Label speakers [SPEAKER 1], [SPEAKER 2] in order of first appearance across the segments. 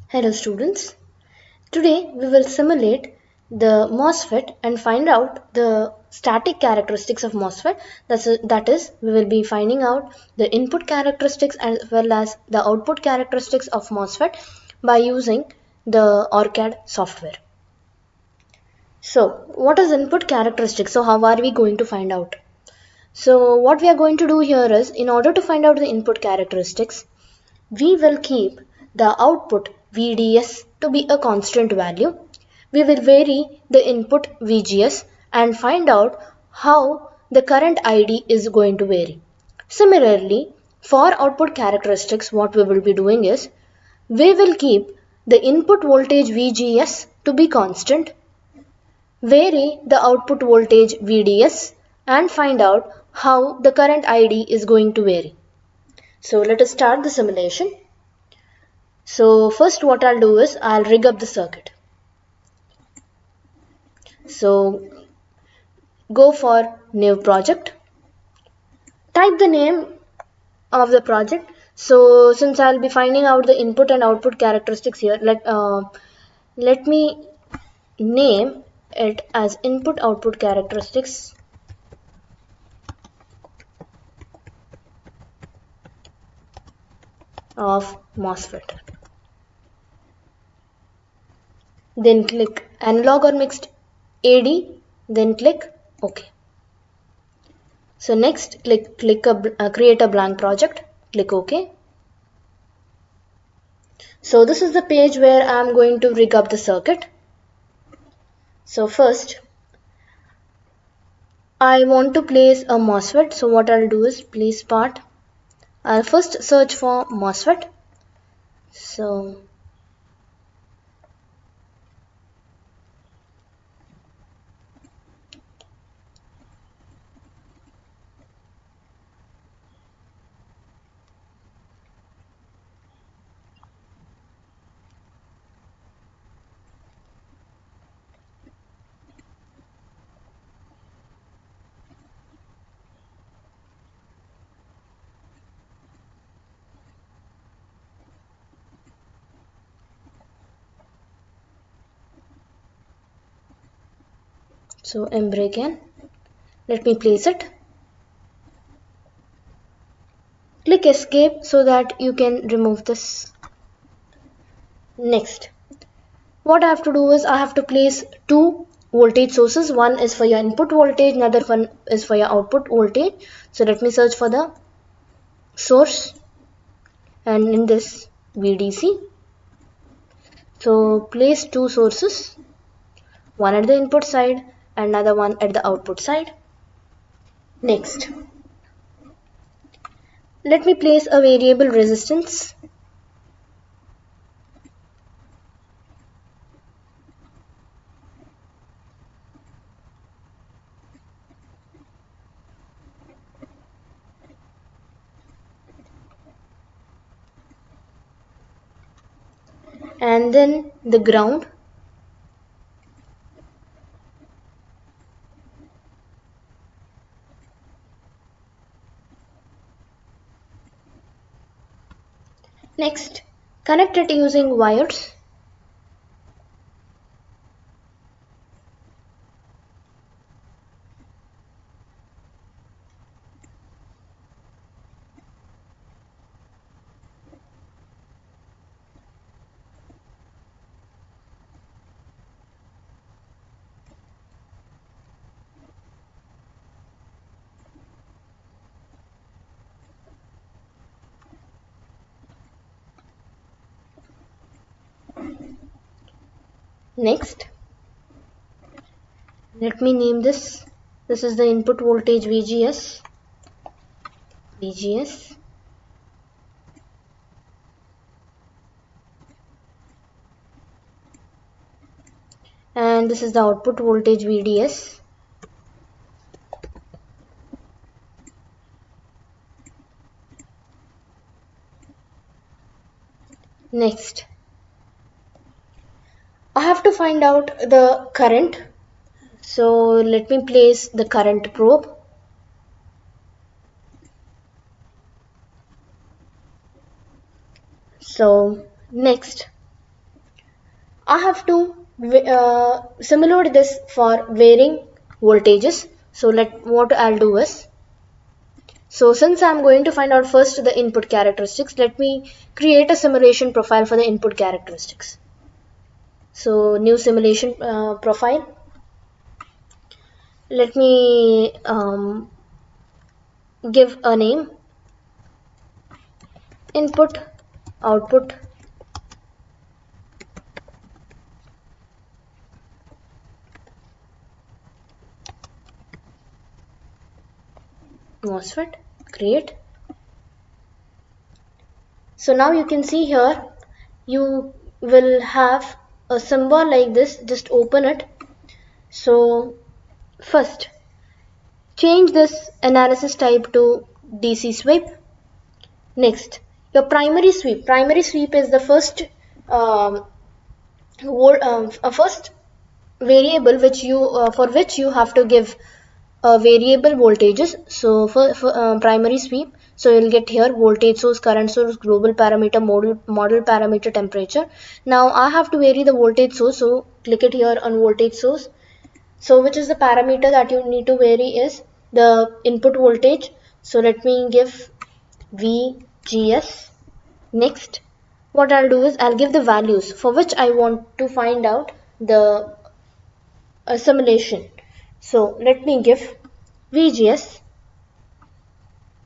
[SPEAKER 1] Hello students, today we will simulate the MOSFET and find out the static characteristics of MOSFET. That is, we will be finding out the input characteristics as well as the output characteristics of MOSFET by using the ORCAD software. So, what is input characteristics? So, how are we going to find out? So, what we are going to do here is, in order to find out the input characteristics, we will keep the output VDS to be a constant value. We will vary the input VGS and find out how the current ID is going to vary. Similarly, for output characteristics, what we will be doing is, we will keep the input voltage VGS to be constant, vary the output voltage VDS, and find out how the current ID is going to vary. So let us start the simulation. So first what I'll do is I'll rig up the circuit. So go for new project, type the name of the project. So since I'll be finding out the input and output characteristics here, let me name it as input output characteristics of MOSFET. Then click analog or mixed AD, then click OK. So next create a blank project, click OK. So this is the page where I am going to rig up the circuit. So first I want to place a MOSFET. So what I'll do is place part. I'll first search for MOSFET. So break in. Let me place it. Click escape so that you can remove this. Next, what I have to do is I have to place two voltage sources. One is for your input voltage, another one is for your output voltage. So let me search for the source, and in this VDC. So place two sources, one at the input side and another one at the output side. Next, let me place a variable resistance. And then the ground. Next, connect it using wires. Next, let me name this. This is the input voltage VGS. And this is the output voltage VDS. Next, I have to find out the current. So let me place the current probe. So next, I have to simulate this for varying voltages. So what I'll do is, so since I'm going to find out first the input characteristics, let me create a simulation profile for the input characteristics. So new simulation profile. Let me give a name, input, output, MOSFET, create. So now you can see here, you will have a symbol like this, just open it. So first, change this analysis type to DC sweep. Next, your primary sweep. Primary sweep is the first first variable which you for which you have to give variable voltages. So for primary sweep, so you'll get here voltage source, current source, global parameter, model parameter, temperature. Now I have to vary the voltage source, so click it here on voltage source. So which is the parameter that you need to vary is the input voltage. So let me give VGS. Next, what I'll do is I'll give the values for which I want to find out the simulation. So let me give VGS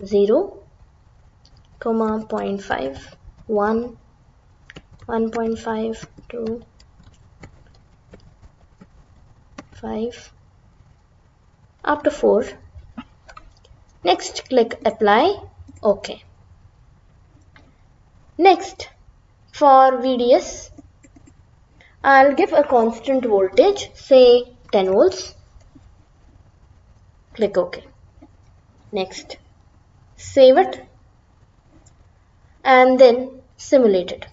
[SPEAKER 1] 0, 0.5, 1, 1.5, 2, 5, up to 4. Next, click apply. OK. Next, for VDS, I'll give a constant voltage, say 10 volts. Click OK. Next, save it and then simulate it.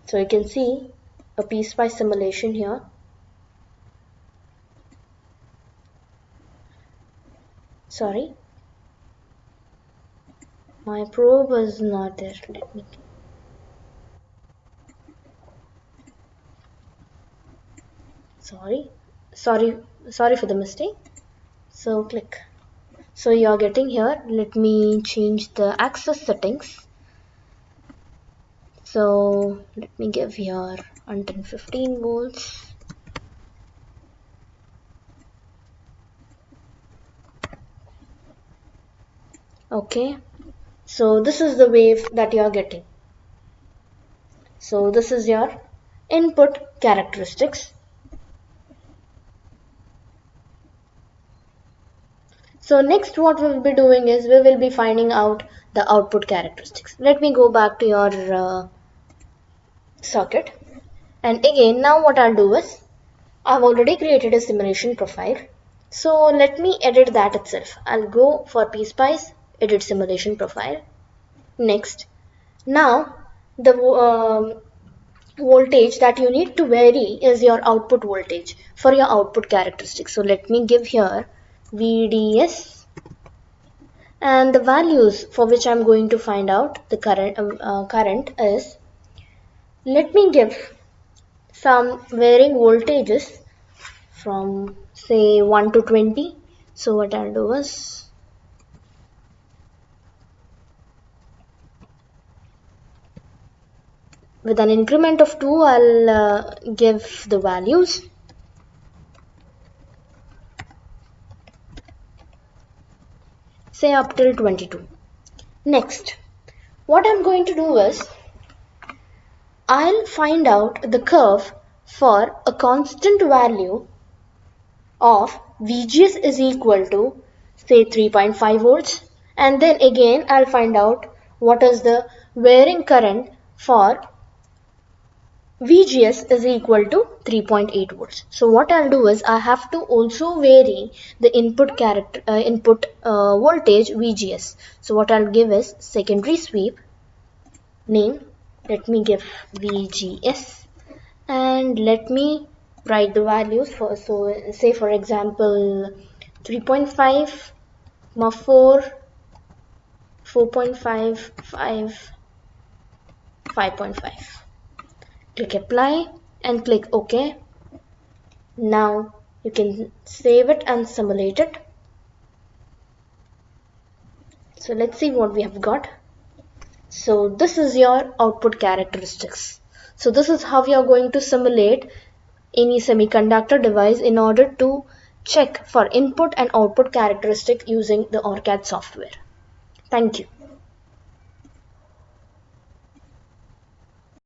[SPEAKER 1] So you can see a piecewise simulation here. Sorry, my probe is not there. Let me. Sorry for the mistake. So click. So you're getting here. Let me change the access settings. So let me give here until 15 volts. Okay. So this is the wave that you're getting. So this is your input characteristics. So next what we will be doing is we will be finding out the output characteristics. Let me go back to your circuit, and again now what I'll do is I've already created a simulation profile. So let me edit that itself. I'll go for PSpice, edit simulation profile. Next, now the voltage that you need to vary is your output voltage for your output characteristics. So let me give here VDS, and the values for which I'm going to find out the current is, let me give some varying voltages from say 1 to 20. So what I'll do is with an increment of 2 I'll give the values. Say up till 22. Next, what I'm going to do is I'll find out the curve for a constant value of VGS is equal to say 3.5 volts, and then again I'll find out what is the varying current for VGS is equal to 3.8 volts. So what I'll do is I have to also vary the input voltage VGS. So what I'll give is secondary sweep name. Let me give VGS and let me write the values for, so say for example 3.5, 4, 4.5, 5, 5.5. Click apply and click OK. Now you can save it and simulate it. So let's see what we have got. So this is your output characteristics. So this is how you are going to simulate any semiconductor device in order to check for input and output characteristic using the OrCAD software. Thank you.